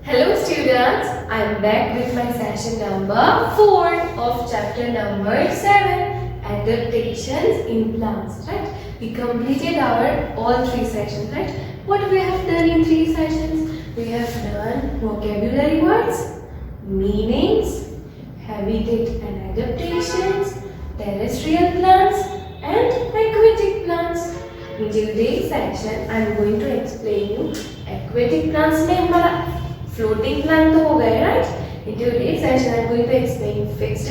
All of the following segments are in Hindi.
Hello students, I am back with my session number 4 of chapter number 7, Adaptations in Plants, right? We completed our all 3 sessions, right? What we have done in 3 sessions? We have done vocabulary words, meanings, habitat and adaptations, terrestrial plants and aquatic plants. In today's section, I am going to explain you aquatic plants में हमारा floating plant तो हो गए, right? In today's session, I am going to explain fixed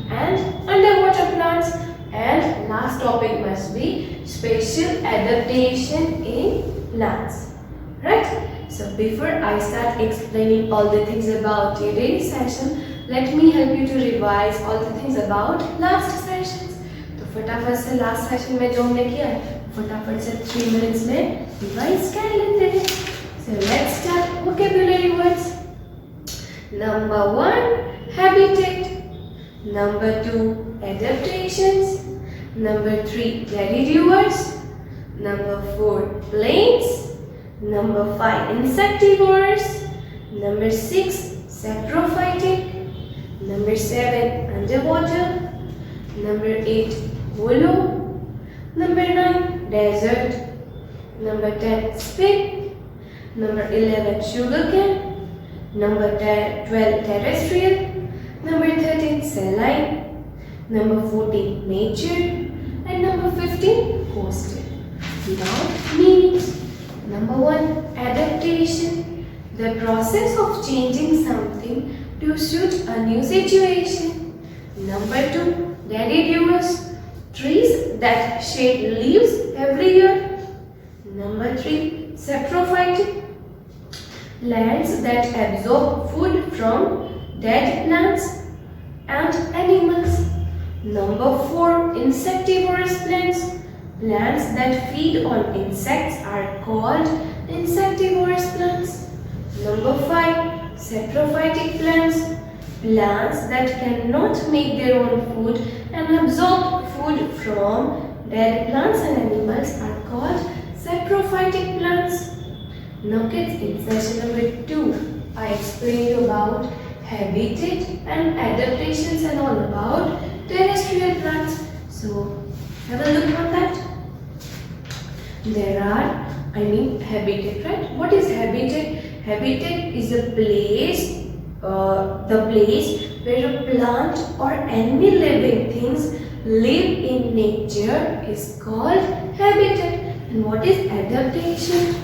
and underwater plants, and last topic must be special adaptation in plants, right? So before I start explaining all the things about today's session, let me help you to revise all the things about last sessions. तो फटाफट से last session में जो हमने किया है, फटाफट से 3 minutes में revise कर लेते हैं. So let's start vocabulary words. Number 1, habitat. Number 2, adaptations. Number 3, detritivores. Number 4, planes. Number 5, insectivores. Number 6, saprophytic. Number 7, underwater. Number 8, hollow. Number 9, desert. Number 10, spit. Number 11, sugarcane. Number 12, terrestrial. Number 13, saline. Number 14, nature. And number 15, coastal. Now, meanings. Number 1, adaptation. The process of changing something to suit a new situation. Number 2, deciduous. Trees that shed leaves every year. Number 3, saprophytic. Plants that absorb food from dead plants and animals. Number 4, insectivorous plants. Plants that feed on insects are called insectivorous plants. Number 5, saprophytic plants. Plants that cannot make their own food and absorb food from dead plants and animals are called saprophytic plants. Now kids, in session number 2, I explained you about habitat and adaptations and all about terrestrial plants. So, have a look on that. There are, habitat, right? What is habitat? Habitat is a place, the place where a plant or any living things live in nature is called habitat. And what is adaptation?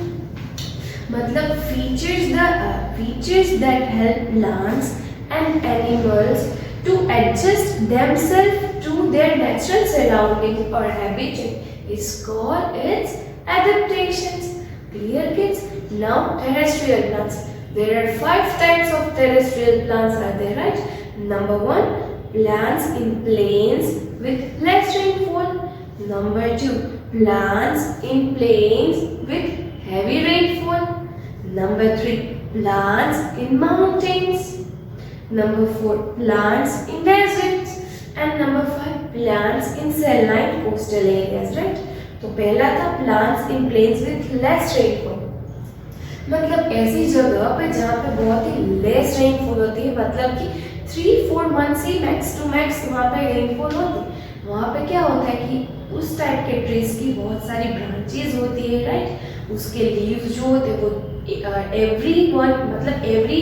मतलब features that help plants and animals to adjust themselves to their natural surroundings or habitat is called its adaptations. Clear kids? Now terrestrial plants. There are 5 types of terrestrial plants are there, right? Number 1, plants in plains with less rainfall. Number 2, plants in plains with heavy rainfall. Number 3, plants in mountains. Number 4, plants in deserts. And number 5, plants in saline coastal areas, right? तो पहला था plants in plains with less rainfall. मतलब ऐसी जगह पे जहाँ पे बहुत ही लेस रेनफॉल होती है, मतलब कि 3-4 मंथ्स ही मैक्स टू मैक्स वहाँ पे रेनफॉल होती है. वहाँ पे क्या होता है कि उस टाइप के ट्रीज की बहुत सारी ब्रांचेज होती है, राइट? उसके लीव्स जो होते हैं वो एवरी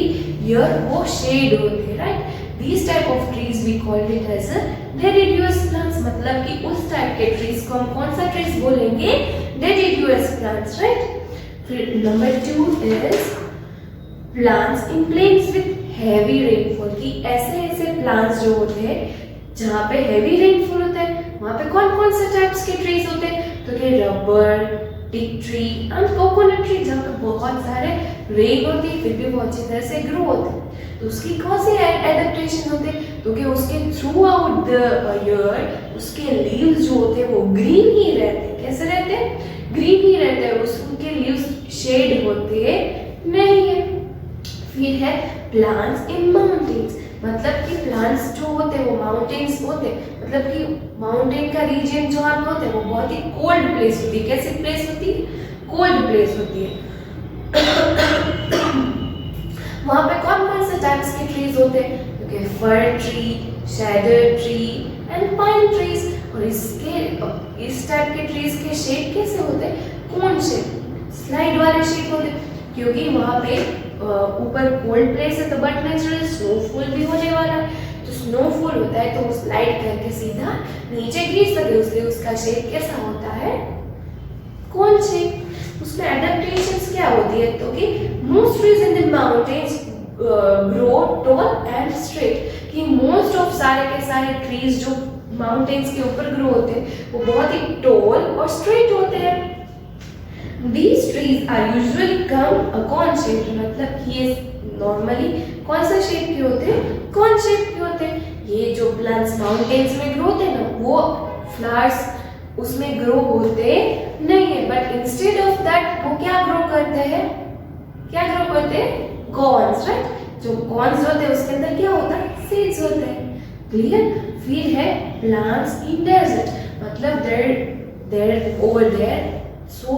ईयर वो शेड होते हैं, right? These type of trees we called it as a deciduous plants. मतलब कि उस टाइप के ट्रीज को हम कौन सा ट्रीज बोलेंगे? deciduous plants, right? फिर number 2 is plants in plains with heavy rainfall. कि ऐसे प्लांट्स जो होते हैं जहाँ पे हेवी रेनफॉल होता है, वहाँ पे कौन कौन से टाइप्स के ट्रीज होते हैं? तो कि rubber, tick tree and coconut tree, जहाँ पे बहुत सारे रेन होती है फिर भी वो अच्छी तरह से ग्रो होते हैं. तो उसकी कौन से एडेप्टेशन होते हैं? तो कि उसके थ्रू आउट द ईयर उसके लीव्स जो होते हैं वो ग्रीन ही रहते हैं. कैसे रहते हैं? ग्रीन ही रहते हैं. उनके लीव्स शेड होते नहीं है. फिर है प्लांट्स इन माउंटेन्स. मतलब कि प्लांट्स जो होते हैं वो माउंटेन्स होते हैं, मतलब कि माउंटेन का रीजन जो आप होते हैं वो बहुत ही कोल्ड प्लेस होती है. कैसी प्लेस होती है? कोल्ड प्लेस होती है. वहाँ पे कौन कौन से टाइप्स के ट्रीज होते हैं? क्योंकि फर tree, shader tree and pine trees. और इस टाइप के ट्रीज के शेप कैसे होते हैं? कोन शेप, स्लाइड वाले शेप होते हैं, क्योंकि वहाँ पे ऊपर कोल्ड प्लेस है तो बट नेचुरल स्नोफॉल भी होने वाला है। तो स्नोफॉल होता है तो स्लाइड करके सीधा नीचे गिर सके, इसलिए उसका शेप कैसा होता है? Cone shape. उसमें एडेप्टेशंस क्या होती है? तो कि most trees in the mountains grow tall and straight, कि मोस्ट ऑफ सारे के सारे ट्रीज जो माउंटेन्स के ऊपर ग्रो होते हैं वो बहुत ही टॉल और स्ट्रेट होते हैं। These trees are usually come a cone shaped, मतलब ये नॉर्मली कौन सा शेप के होते हैं? कौन शेप के होते हैं। ये जो प्लांट्स माउंटेन्स में ग्रो होते हैं ना, वो फ्लावर्स उसमें ग्रो होते नहीं है, बट इंस्टेड ऑफ दैट वो क्या ग्रो करते हैं? क्या ग्रो करते हैं? Corns, right. जो कॉर्न्स होते हैं उसके अंदर क्या होता है? सीड्स होते हैं। क्लियर। फिर है प्लांट्स इन डेजर्ट, मतलब there over there so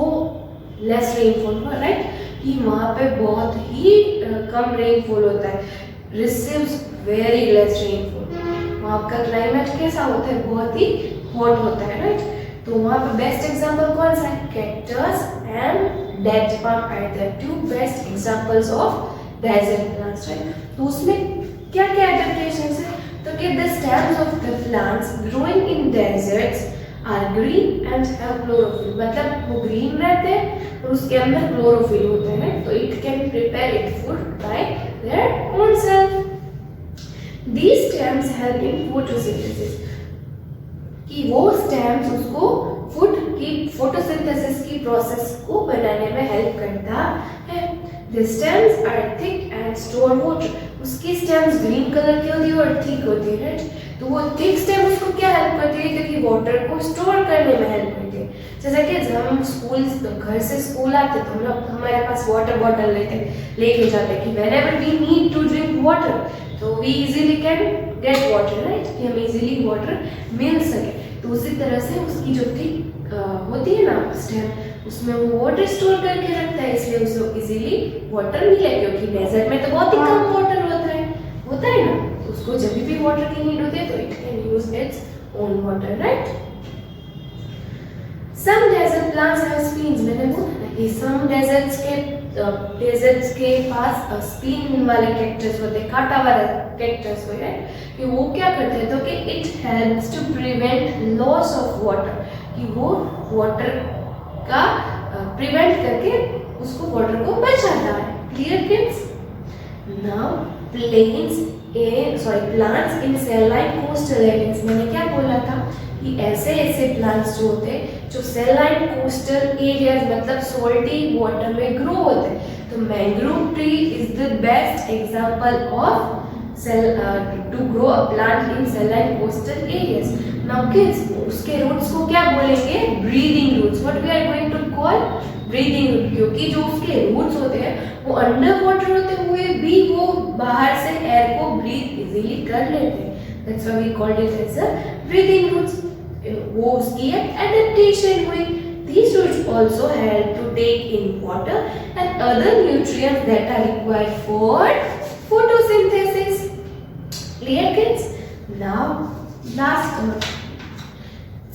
less rainfall, right, कि वहाँ पे बहुत ही कम रेनफॉल होता है, रिसीव्स वेरी लेस रेनफॉल। वहाँ का क्लाइमेट कैसा होता है? बहुत ही हॉट होता है, राइट। तो वहाँ पे बेस्ट एग्जांपल कौन सा है? Cactus and death palm are the two best examples of desert plants, right. तो उसमें क्या क्या एडेप्टेशंस है? तो कि the stems of the plants growing in deserts are green and have chlorophyll, मतलब वो ग्रीन रहते हैं और उसके अंदर क्लोरोफिल होते हैं, तो it can prepare it food by their own self. These stems help in photosynthesis, कि वो स्टेम्स उसको फूड की फोटोसिंथेसिस की प्रोसेस को बनाने में हेल्प करता है। The stems are thick and store water, उसकी स्टेम्स ग्रीन कलर की होती है और थिक होती है, राइट। तो वो थिक स्टेम उसको क्या हेल्प करती है? क्योंकि वाटर को स्टोर करने में हेल्प करती है। जैसे कि जब हम घर से स्कूल आते तो हम लोग हमारे पास वाटर बॉटल लेके जाते कि whenever we need to drink water, तो we easily can get water, right, कि हम easily water मिल सके। तो उसी तरह से उसकी जो थिक होती है ना स्टेम, उसमें वो वाटर स्टोर करके रखता है, इसलिए उसको इजीली वाटर मिले, क्योंकि डेजर्ट में तो बहुत ही कम वाटर होता है ना, तो उसको जब भी वाटर की नीड होती है तो it can use its own water, right. Some desert plants have spines, मैंने बोला ना कि सम डेजर्ट्स के पास स्पिन वाले कैक्टस होते हैं, कांटा वाला कैक्टस होते हैं, कि वो क्या करते हैं? तो कि it helps to prevent loss of water, कि वो वाटर का प्रिवेंट करके उसको वाटर को बचाता है। Clear kids? Now plants in saline coastal areas, मैंने क्या बोला था कि ऐसे प्लांट्स जो होते हैं जो सैलाइन कोस्टल एरियाज मतलब सॉल्टी वाटर में ग्रो होते हैं। तो mangrove tree is the best example of to grow a plant in saline coastal areas. Now kids, उसके रूट्स को क्या बोलेंगे? Breathing roots. What we are going to call breathing root, क्योंकि जो उसके रूट्स होते हैं वो अंडर वाटर होते हुए भी वो बाहर से एयर को ब्रीथ इजीली कर लेते हैं। That's why we called it as a breathing roots. वो उसकी एक एडेप्टेशन हुई। These roots also help to take in water and other nutrients that are required for photosynthesis. Clear kids? Now last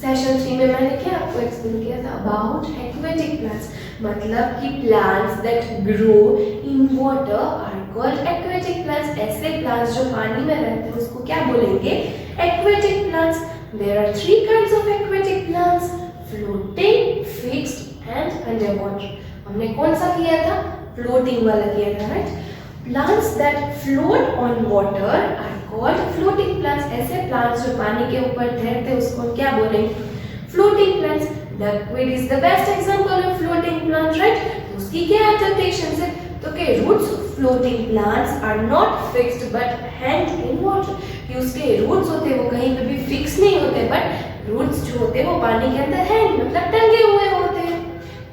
session 3 में मैंने क्या आपको एक्सप्लेन किया था अबाउट एक्वेटिक प्लांट्स, मतलब कि plants that grow in water are called aquatic plants. ऐसे प्लांट्स जो पानी में रहते हैं उसको क्या बोलेंगे? Aquatic plants. There are 3 kinds of aquatic plants, floating, fixed and under water. हमने कौन सा किया था? फ्लोटिंग वाला किया था, राइट। Plants that float on water are called floating plants. ऐसे प्लांट्स जो पानी के ऊपर तैरते हैं उसको हम क्या बोलेंगे? Floating plants. Duckweed is the best example of floating plant, right. उसकी क्या एडप्टेशंस है? तो के roots of floating plants are not fixed but hang in water, कि उसके रूट्स होते हैं वो कहीं पे भी फिक्स नहीं होते, बट रूट्स जो होते हैं वो पानी के अंदर हैंग मतलब टंगे हुए होते हैं।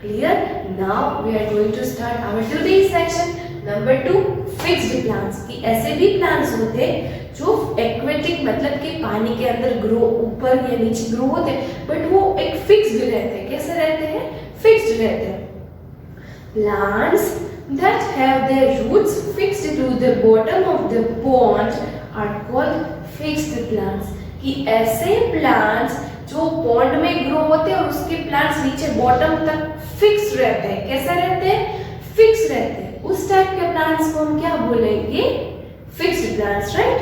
क्लियर? Now we are going to start our today's section number 2, fixed plants. कि ऐसे भी प्लांट्स होते हैं जो एक्वेटिक मतलब कि पानी के अंदर ग्रो ऊपर या नीचे ग्रो होते हैं, बट वो एक फिक्स्ड रहते हैं। कैसे रहते हैं? फिक्स्ड रहते हैं। Plants that have their roots fixed to the bottom of the pond are called fixed plants. कि ऐसे plants जो pond में grow होते हैं और उसके plants नीचे bottom तक fix रहते हैं. कैसे रहते हैं? Fix रहते हैं. उस type के plants को हम क्या बोलेंगे? Fixed plants, right?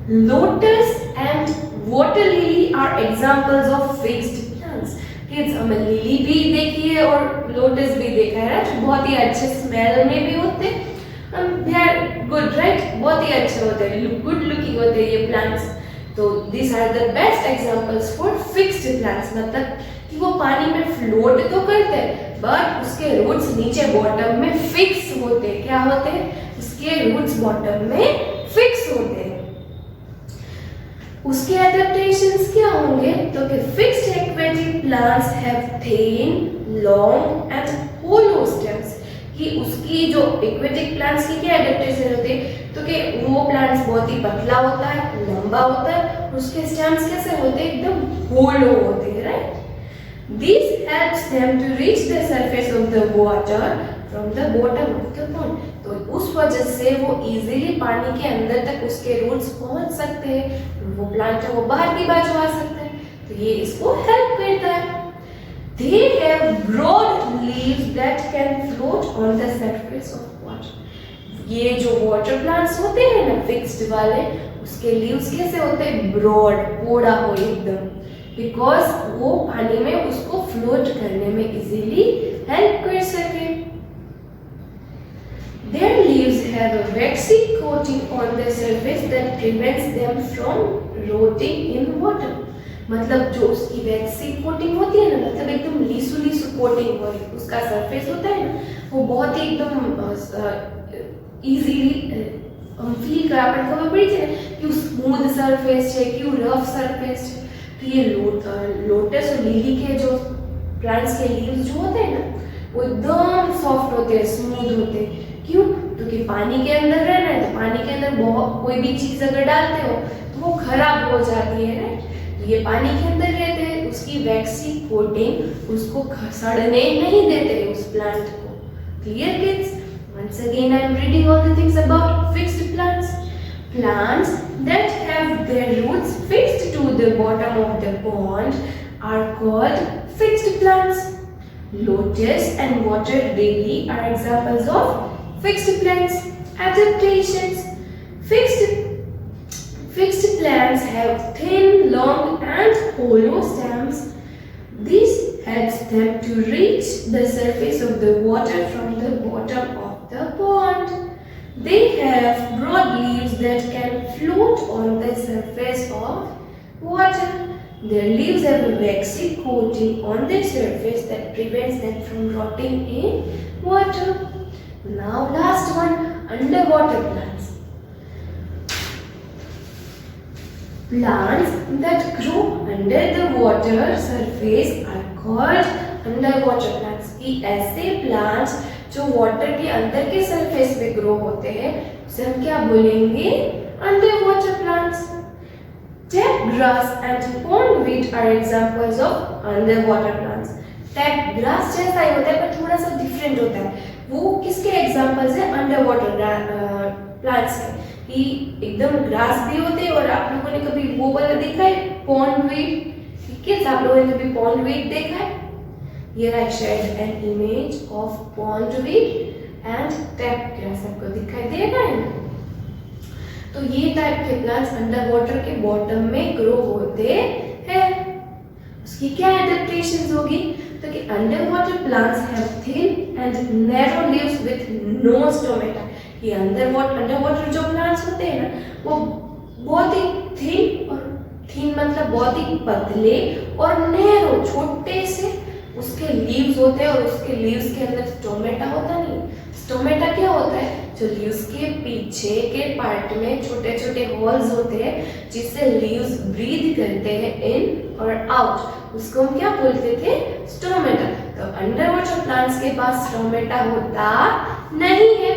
Lotus and water lily are examples of fixed plants. Kids, हमने लिली भी देखी है और लोटस भी देखा है, right? बहुत ही अच्छे स्मेल में भी होते हैं. They are good, right? बहुत ही अच्छे होते हैं, good looking होते हैं ये plants. तो these are the best examples for fixed plants. मतलब कि वो पानी में float तो करते हैं, but उसके roots नीचे bottom में fix होते हैं. क्या होते हैं? उसके roots bottom में fix होते हैं. उसके adaptations क्या होंगे? तो कि fixed aquatic plants have thin, long and hollow stems. कि उसकी जो एक्वेटिक प्लांट्स की क्या एडेप्टेशन होते हैं? तो कि वो प्लांट्स बहुत ही पतला होता है, लंबा होता है, उसके स्टेम्स कैसे होते हैं? एकदम होलो होते हैं, right? This helps them to reach the surface of the water from the bottom of the pond. तो उस वजह से वो इजीली पानी के अंदर तक उसके रूट्स पहुंच सकते हैं, वो प्लांट है वो बाहर की बाजू आ सकता है. तो ये इसको हेल्प करता है. They have broad leaves that can float on the surface of water. ये जो water plants होते हैं ना fixed वाले, उसके leaves कैसे होते हैं? Broad, पोड़ा हो एकदम, because वो पानी में उसको float करने में easily help कर सके. Their leaves have a waxy coating on the surface that prevents them from rotting in water. मतलब जो उसकी वैक्सी कोटिंग होती है ना, मतलब एकदम लीसू लीसू कोटिंग और उसका सरफेस होता है ना, वो बहुत ही एकदम इजीली हम फील करा पर खबर पड़ी है कि स्मूथ सरफेस है कि रफ सरफेस है. तो ये लोटस और लिली के जो प्लांट्स के लीव्स जो होते हैं ना, वो एकदम सॉफ्ट होते हैं, स्मूथ होते हैं. क्यों? क्योंकि पानी के अंदर रहना है, तो पानी के अंदर बहुत कोई भी चीज अगर डालते हो तो वो खराब हो जाती है, राइट? ये पानी के अंदर रहते हैं, उसकी वैक्सी कोटिंग उसको सड़ने नहीं देते उस प्लांट को. Clear kids? Once again I am reading all the things about fixed plants. Plants that have their roots fixed to the bottom of the pond are called fixed plants. Lotus and water lily are examples of fixed plants. Adaptations. Fixed plants have thin, long and hollow stems. This helps them to reach the surface of the water from the bottom of the pond. They have broad leaves that can float on the surface of water. Their leaves have a waxy coating on their surface that prevents them from rotting in water. Now last one, underwater plants. Plants that grow under the water surface are called underwater plants. कि ऐसे plants जो water के अंदर के surface पे grow होते हैं उसे हम क्या बोलेंगे? Underwater plants. Tap grass and pondweed are examples of underwater plants. Tap grass जैसा ही होता है पर थोड़ा सा different होता है. वो किसके examples हैं? Underwater plants के. कि एकदम ग्रास भी होते हैं और आप लोगों ने कभी वो वाला देखा है पॉन्डवीड? ठीक है, आप लोगों ने कभी पॉन्डवीड देखा है? Here I shared an image of pondweed and tap grass. आपको दिखाई दे रहा है ना? तो ये टाइप के प्लांट्स अंडर वाटर के बॉटम में ग्रो होते हैं. उसकी क्या एडेप्टेशंस होगी? तो कि under water plants have thin and narrow leaves with no stomata. ये अंडर वाटर जो प्लांट्स होते हैं ना, वो बहुत ही थिन मतलब बहुत ही पतले और नैरो छोटे से उसके लीव्स होते हैं और उसके लीव्स के अंदर स्टोमेटा होता नहीं. स्टोमेटा क्या होता है? जो लीव्स के पीछे के पार्ट में छोटे छोटे होल्स होते हैं जिससे लीव्स ब्रीथ करते हैं इन और आउट, उसको हम क्या बोलते थे? स्टोमेटा. तो अंडर वाटर प्लांट्स के पास स्टोमेटा होता नहीं है.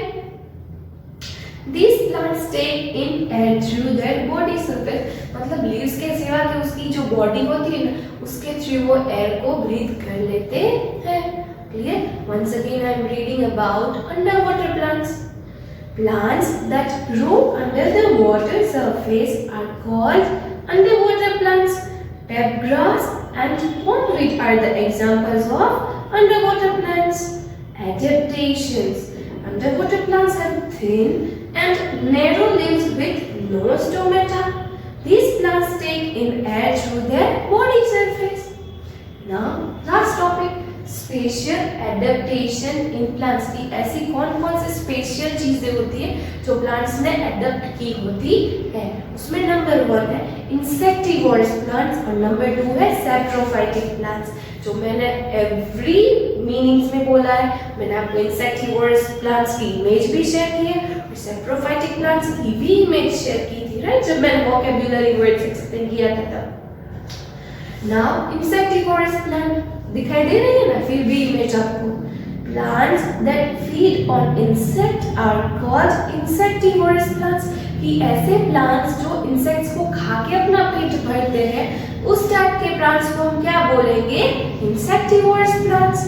These plants take in air through their body surface. मतलब लीव्स के सिवा कि उसकी जो बॉडी होती है ना, उसके थ्रू वो एयर को ब्रीथ कर लेते हैं. Clear? Once again I am reading about underwater plants. Plants that grow under the water surface are called underwater plants. Tap grass and pondweed are the examples of underwater plants. Adaptations. Underwater plants have thin and narrow leaves with no stomata. These plants take in air through their body surface. Now, last topic, special adaptation in plants की ऐसी कौन कौन सी स्पेशियल चीजें होती है जो प्लांट्स ने एडेप्ट की होती है। उसमें नंबर 1 है इंसेक्टिवोरस प्लांट्स और नंबर 2 है सैप्रोफाइटिक प्लांट्स। जो मैंने एवरी मीनिंग्स में बोला है, मैंने आपको इंसेक्टिवोरस प्लांट्स की इमेज भी शेयर की है और सैप्रोफाइटिक प्लांट्स की भी इमेज शेयर की थी, राइट, जब मैंने वोकैब्युलरी वर्ड्स एक्सप्लेन किया था तब। नाउ इंसेक्टिवोरस प्लांट दिखाई दे रही है ना, फिर भी इमेज आपको। Plants that feed on insect are called insectivorous plants. कि ऐसे प्लांट्स जो इंसेक्ट्स को खा के अपना पेट भरते हैं, उस टाइप के प्लांट्स को हम क्या बोलेंगे? Insectivorous plants.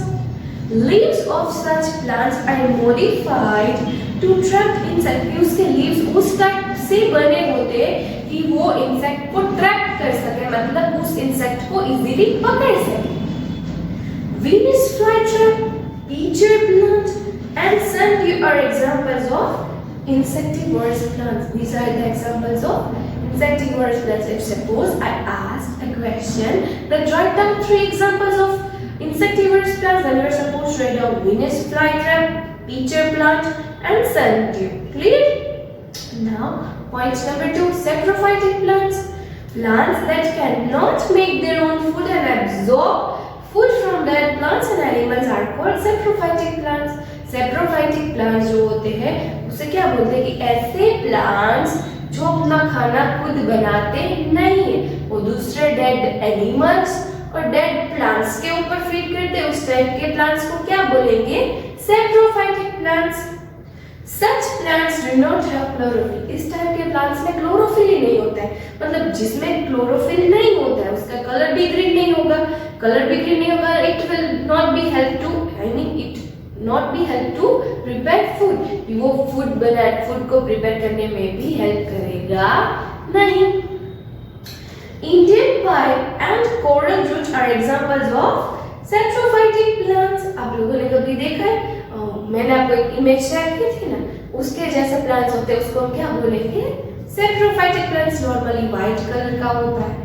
Leaves of such plants are modified to trap insect. उसके लीव्स उस टाइप से बने होते हैं कि वो इंसेक्ट को ट्रैप कर सके, मतलब उस इंसेक्ट को इजीली पकड़ सके। Venus flytrap, pitcher plant, and sundew are examples of insectivorous plants. These are the examples of insectivorous plants. If suppose I asked a question that write down 3 examples of insectivorous plants, then you are supposed to write down Venus flytrap, pitcher plant, and sundew. Clear? Now, point number 2: saprophytic plants. Plants that cannot make their own food and absorb food from dead plants and animals are called saprophytic plants. Saprophytic plants जो होते हैं उसे क्या बोलते हैं? कि ऐसे plants जो अपना खाना खुद बनाते नहीं है, वो दूसरे dead animals और dead plants के ऊपर फीड करते हैं। उस टाइप के plants को क्या बोलेंगे? saprophytic plants. Such plants do not have chlorophyll. इस टाइप के प्लांट्स में क्लोरोफिल ही नहीं होता है, मतलब जिसमें क्लोरोफिल नहीं होता है उसका कलर भी ग्रीन नहीं होगा। कलर भी ग्रीन नहीं होगा, it will not be help to, I mean it not be help to prepare food. वो फूड को प्रिपेयर करने में भी हेल्प करेगा नहीं। Indian pipe and coral root are examples of saprophytic plants. आप लोगों ने कभी देखा है? मैंने आपको एक इमेज शेयर की थी ना, उसके जैसे प्लांट्स होते हैं उसको हम क्या बोलेंगे? Saprophytic plants. Normally white colour का होता है,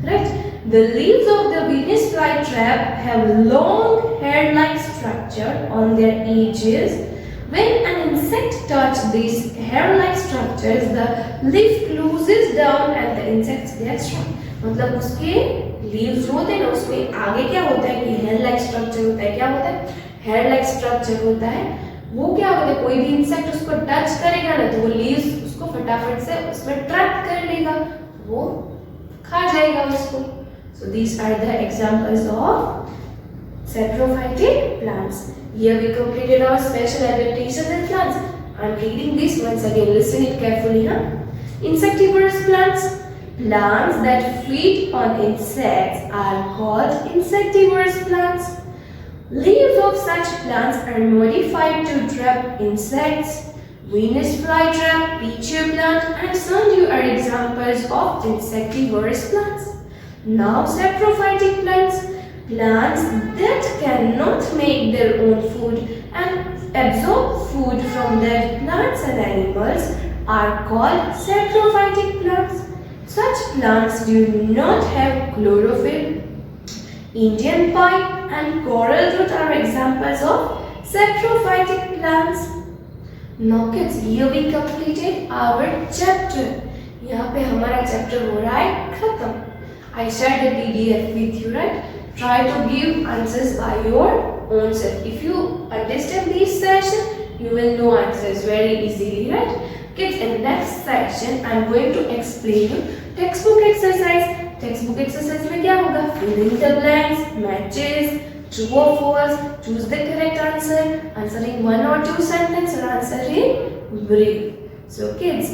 right. The leaves of the Venus flytrap have long hair-like structure on their edges. When an insect touches these hair-like structures, the leaf closes down and the insect gets struck. मतलब उसके leaves जो होते हैं ना, उसमें आगे क्या होता है कि hair-like structure होता है। क्या होता है? hair-like structure होता है। वो क्या होता है? कोई भी इंसेक्ट उसको टच करेगा ना तो वो लीव्स उसको फटाफट से उसमें ट्रैप कर लेगा, वो खा जाएगा उसको। So these are the examples of saprophytic plants. Here we completed our special adaptations in plants. I'm reading this once again. Listen it carefully, huh? Insectivorous plants. Plants that feed on insects are called insectivorous plants. Leaves of such plants are modified to trap insects. Venus flytrap, pitcher plant, and sundew are examples of insectivorous plants. Now, saprophytic plants. Plants that cannot make their own food and absorb food from dead plants and animals are called saprophytic plants. Such plants do not have chlorophyll. Indian pipe and coral root are examples of saprophytic plants. Now kids, here we completed our chapter. यहाँ पे हमारा चैप्टर हो रहा है खत्म। I shared the PDF with you, right? Try to give answers by your own self. If you understand this session, you will know answers very easily, right? Kids, in next session, I am going to explain you textbook exercise. Textbook exercise में क्या होगा? Fill in the blanks, matches, true or false, choose the correct answer, answering 1 or 2 sentences, or answer in brief. So kids,